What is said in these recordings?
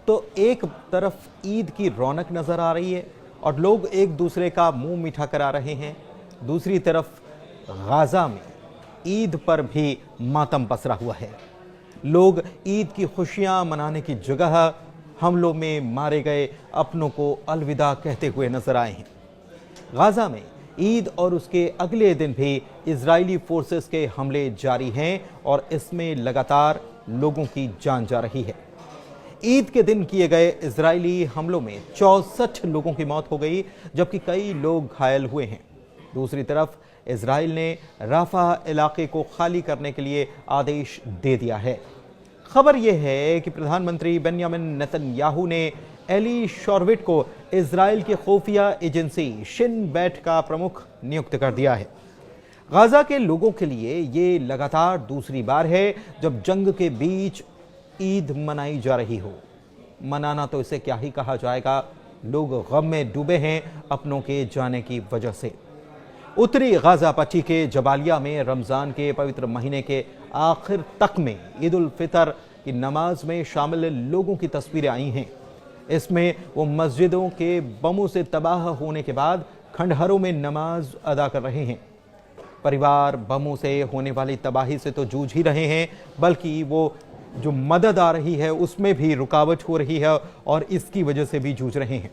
तो एक तरफ ईद की रौनक नजर आ रही है और लोग एक दूसरे का मुंह मीठा करा रहे हैं, दूसरी तरफ गाजा में ईद पर भी मातम पसरा हुआ है। लोग ईद की खुशियां मनाने की जगह हमलों में मारे गए अपनों को अलविदा कहते हुए नजर आए हैं। गाजा में ईद और उसके अगले दिन भी इजरायली फोर्सेस के हमले जारी हैं और इसमें लगातार लोगों की जान जा रही है। ईद के दिन किए गए इजरायली हमलों में 64 लोगों की मौत हो गई, जबकि कई लोग घायल हुए हैं। दूसरी तरफ इजराइल ने राफा इलाके को खाली करने के लिए आदेश दे दिया है। खबर यह है कि प्रधानमंत्री बेंयामिन नेतन्याहू ने एली शोरविट को इजराइल की खुफिया एजेंसी शिन बेट का प्रमुख नियुक्त कर दिया है। गाजा के लोगों के लिए ये लगातार दूसरी बार है जब जंग के बीच ईद मनाई जा रही हो। मनाना तो इसे क्या ही कहा जाएगा, लोग गम में डूबे हैं अपनों के जाने की वजह से। उत्तरी गाजा पट्टी के जबालिया में रमजान के पवित्र महीने के आखिर तक में ईद उल फितर की नमाज में शामिल लोगों की तस्वीरें आई हैं। इसमें वो मस्जिदों के बमों से तबाह होने के बाद खंडहरों में नमाज अदा कर रहे हैं। परिवार बमों से होने वाली तबाही से तो जूझ ही रहे हैं, बल्कि वो जो मदद आ रही है उसमें भी रुकावट हो रही है और इसकी वजह से भी जूझ रहे हैं।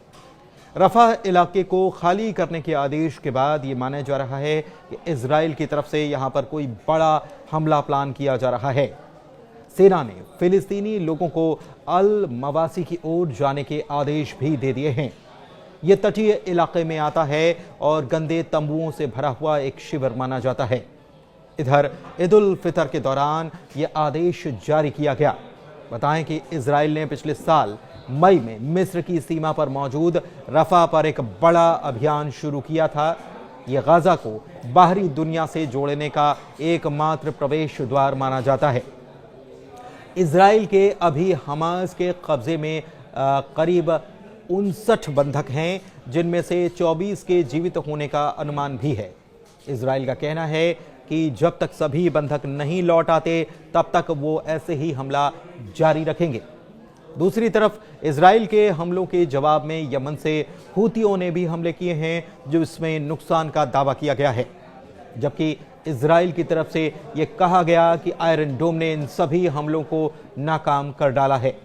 रफा इलाके को खाली करने के आदेश के बाद ये माना जा रहा है कि इजराइल की तरफ से यहां पर कोई बड़ा हमला प्लान किया जा रहा है। सेना ने फिलिस्तीनी लोगों को अल मवासी की ओर जाने के आदेश भी दे दिए हैं। यह तटीय इलाके में आता है और गंदे तंबुओं से भरा हुआ एक शिविर माना जाता है। इधर ईद उल फितर के दौरान यह आदेश जारी किया गया। बताएं कि इजराइल ने पिछले साल मई में मिस्र की सीमा पर मौजूद रफा पर एक बड़ा अभियान शुरू किया था। यह गाजा को बाहरी दुनिया से जोड़ने का एकमात्र प्रवेश द्वार माना जाता है। इजराइल के अभी हमास के कब्जे में करीब 59 बंधक हैं, जिनमें से 24 के जीवित होने का अनुमान भी है। इजराइल का कहना है कि जब तक सभी बंधक नहीं लौट आते तब तक वो ऐसे ही हमला जारी रखेंगे। दूसरी तरफ इजराइल के हमलों के जवाब में यमन से हूतियों ने भी हमले किए हैं, जो इसमें नुकसान का दावा किया गया है, जबकि इजराइल की तरफ से यह कहा गया कि आयरन डोम ने इन सभी हमलों को नाकाम कर डाला है।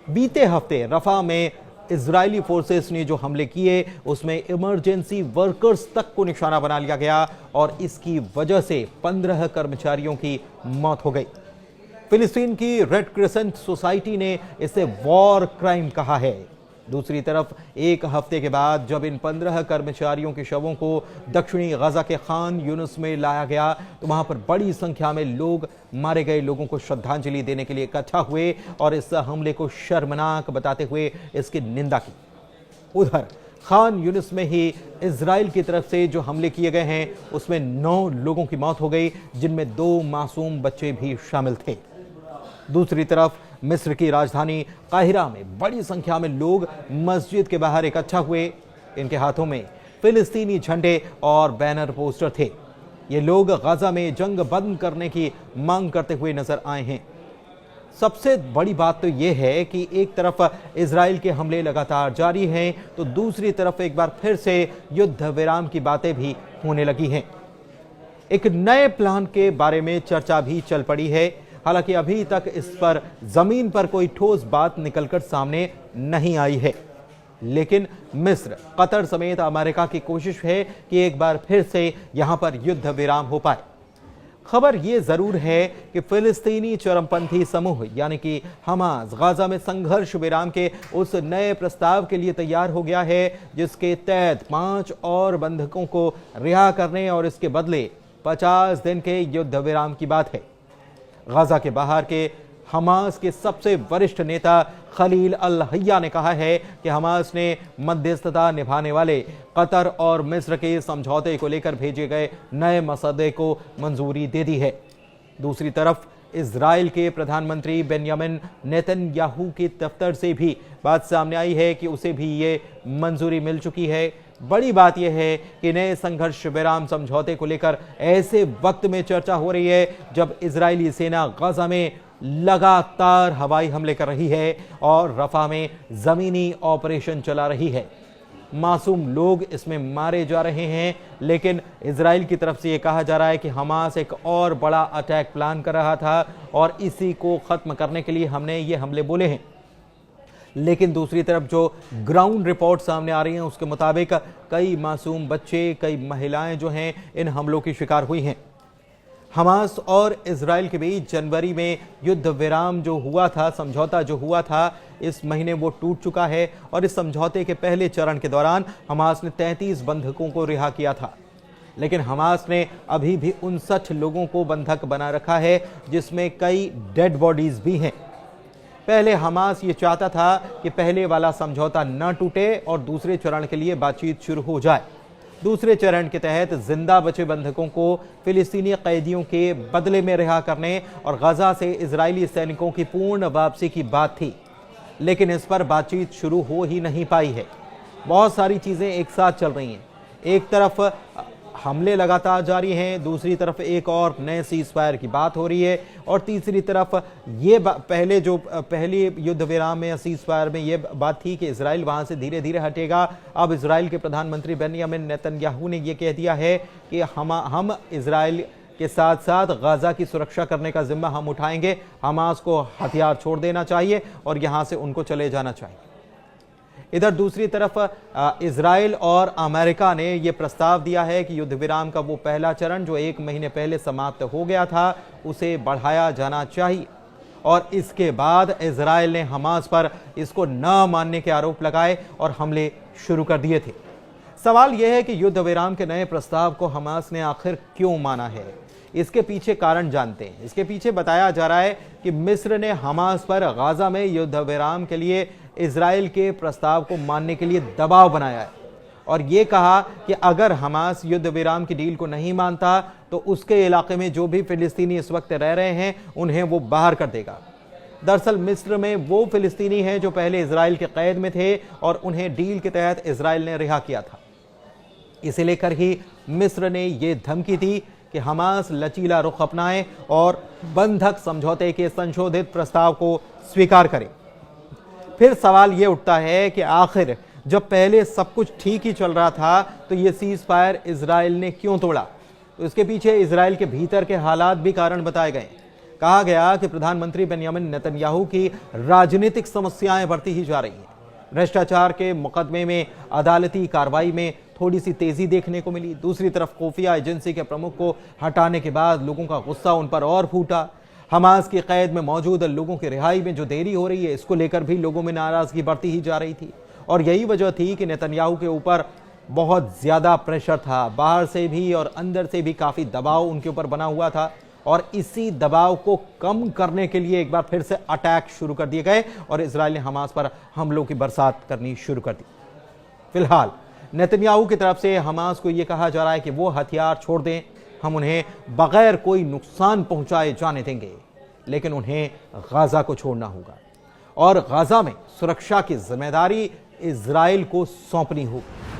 बीते हफ्ते रफा में इजरायली फोर्सेस ने जो हमले किए उसमें इमरजेंसी वर्कर्स तक को निशाना बना लिया गया और इसकी वजह से 15 कर्मचारियों की मौत हो गई। फिलिस्तीन की रेड क्रिसेंट सोसाइटी ने इसे वॉर क्राइम कहा है। दूसरी तरफ एक हफ्ते के बाद जब इन 15 कर्मचारियों के शवों को दक्षिणी गाजा के खान यूनुस में लाया गया तो वहां पर बड़ी संख्या में लोग मारे गए लोगों को श्रद्धांजलि देने के लिए इकट्ठा हुए और इस हमले को शर्मनाक बताते हुए इसकी निंदा की। उधर खान यूनुस में ही इजराइल की तरफ से जो हमले किए गए हैं उसमें 9 लोगों की मौत हो गई, जिनमें 2 मासूम बच्चे भी शामिल थे। दूसरी तरफ मिस्र की राजधानी काहिरा में बड़ी संख्या में लोग मस्जिद के बाहर इकट्ठा हुए। इनके हाथों में फिलिस्तीनी झंडे और बैनर पोस्टर थे। ये लोग गाजा में जंग बंद करने की मांग करते हुए नजर आए हैं। सबसे बड़ी बात तो यह है कि एक तरफ इजराइल के हमले लगातार जारी हैं, तो दूसरी तरफ एक बार फिर से युद्ध विराम की बातें भी होने लगी हैं। एक नए प्लान के बारे में चर्चा भी चल पड़ी है। हालांकि अभी तक इस पर जमीन पर कोई ठोस बात निकलकर सामने नहीं आई है, लेकिन मिस्र, कतर समेत अमेरिका की कोशिश है कि एक बार फिर से यहां पर युद्ध विराम हो पाए। खबर यह जरूर है कि फिलिस्तीनी चरमपंथी समूह यानी कि हमास गाजा में संघर्ष विराम के उस नए प्रस्ताव के लिए तैयार हो गया है, जिसके तहत 5 और बंधकों को रिहा करने और इसके बदले 50 दिन के युद्ध विराम की बात है। गाजा के बाहर के हमास के सबसे वरिष्ठ नेता खलील अल हय्या ने कहा है कि हमास ने मध्यस्थता निभाने वाले कतर और मिस्र के समझौते को लेकर भेजे गए नए मसौदे को मंजूरी दे दी है। दूसरी तरफ इजराइल के प्रधानमंत्री बेंयामिन नेतन्याहू के दफ्तर से भी बात सामने आई है कि उसे भी ये मंजूरी मिल चुकी है। बड़ी बात यह है कि नए संघर्ष विराम समझौते को लेकर ऐसे वक्त में चर्चा हो रही है जब इजरायली सेना गाजा में लगातार हवाई हमले कर रही है और रफा में जमीनी ऑपरेशन चला रही है। मासूम लोग इसमें मारे जा रहे हैं, लेकिन इजराइल की तरफ से यह कहा जा रहा है कि हमास एक और बड़ा अटैक प्लान कर रहा था और इसी को खत्म करने के लिए हमने ये हमले बोले हैं। लेकिन दूसरी तरफ जो ग्राउंड रिपोर्ट सामने आ रही हैं उसके मुताबिक कई मासूम बच्चे, कई महिलाएं जो हैं इन हमलों की शिकार हुई हैं। हमास और इजराइल के बीच जनवरी में युद्ध विराम जो हुआ था, समझौता जो हुआ था, इस महीने वो टूट चुका है और इस समझौते के पहले चरण के दौरान हमास ने 33 बंधकों को रिहा किया था। लेकिन हमास ने अभी भी 59 लोगों को बंधक बना रखा है, जिसमें कई डेड बॉडीज भी हैं। पहले हमास ये चाहता था कि पहले वाला समझौता न टूटे और दूसरे चरण के लिए बातचीत शुरू हो जाए। दूसरे चरण के तहत जिंदा बचे बंधकों को फिलिस्तीनी कैदियों के बदले में रिहा करने और गजा से इजरायली सैनिकों की पूर्ण वापसी की बात थी, लेकिन इस पर बातचीत शुरू हो ही नहीं पाई है। बहुत सारी चीजें एक साथ चल रही हैं। एक तरफ हमले लगातार जारी हैं, दूसरी तरफ एक और नए सीज फायर की बात हो रही है और तीसरी तरफ ये पहले युद्ध विराम में सीज फायर में ये बात थी कि इजराइल वहां से धीरे धीरे हटेगा। अब इजराइल के प्रधानमंत्री बेंयामिन नेतन्याहू ने यह कह दिया है कि हम इजराइल के साथ साथ गाजा की सुरक्षा करने का जिम्मा हम उठाएंगे। हमास को हथियार छोड़ देना चाहिए और यहां से उनको चले जाना चाहिए। इधर दूसरी तरफ इजराइल और अमेरिका ने यह प्रस्ताव दिया है कि युद्ध विराम का वो पहला चरण जो 1 महीने पहले समाप्त हो गया था उसे बढ़ाया जाना चाहिए और इसके बाद इजराइल ने हमास पर इसको न मानने के आरोप लगाए और हमले शुरू कर दिए थे। सवाल यह है कि युद्ध विराम के नए प्रस्ताव को हमास ने आखिर क्यों माना है। इसके पीछे कारण जानते हैं। इसके पीछे बताया जा रहा है कि मिस्र ने हमास पर गाजा में युद्ध विराम के लिए इजराइल के प्रस्ताव को मानने के लिए दबाव बनाया है और यह कहा कि अगर हमास युद्ध विराम की डील को नहीं मानता तो उसके इलाके में जो भी फिलिस्तीनी इस वक्त रह रहे हैं उन्हें वो बाहर कर देगा। दरअसल मिस्र में वो फिलिस्तीनी हैं जो पहले इजराइल के कैद में थे और उन्हें डील के तहत इजराइल ने रिहा किया था। इसे लेकर ही मिस्र ने यह धमकी दी कि हमास लचीला रुख अपनाए और बंधक समझौते के संशोधित प्रस्ताव को स्वीकार करे। फिर सवाल यह उठता है कि आखिर जब पहले सब कुछ ठीक ही चल रहा था तो यह सीज फायर इजराइल ने क्यों तोड़ा। तो इसके पीछे इजराइल के भीतर के हालात भी कारण बताए गए। कहा गया कि प्रधानमंत्री बेंयामिन नेतन्याहू की राजनीतिक समस्याएं बढ़ती ही जा रही हैं। भ्रष्टाचार के मुकदमे में अदालती कार्रवाई में थोड़ी सी तेजी देखने को मिली। दूसरी तरफ खुफिया एजेंसी के प्रमुख को हटाने के बाद लोगों का गुस्सा उन पर और फूटा। हमास की कैद में मौजूद लोगों की रिहाई में जो देरी हो रही है इसको लेकर भी लोगों में नाराजगी बढ़ती ही जा रही थी और यही वजह थी कि नेतन्याहू के ऊपर बहुत ज्यादा प्रेशर था। बाहर से भी और अंदर से भी काफी दबाव उनके ऊपर बना हुआ था और इसी दबाव को कम करने के लिए एक बार फिर से अटैक शुरू कर दिए गए और इजराइल ने हमास पर हमलों की बरसात करनी शुरू कर दी। फिलहाल नेतन्याहू की तरफ से हमास को यह कहा जा रहा है कि वो हथियार छोड़ दें, हम उन्हें बगैर कोई नुकसान पहुंचाए जाने देंगे, लेकिन उन्हें गाजा को छोड़ना होगा और गाजा में सुरक्षा की जिम्मेदारी इजराइल को सौंपनी होगी।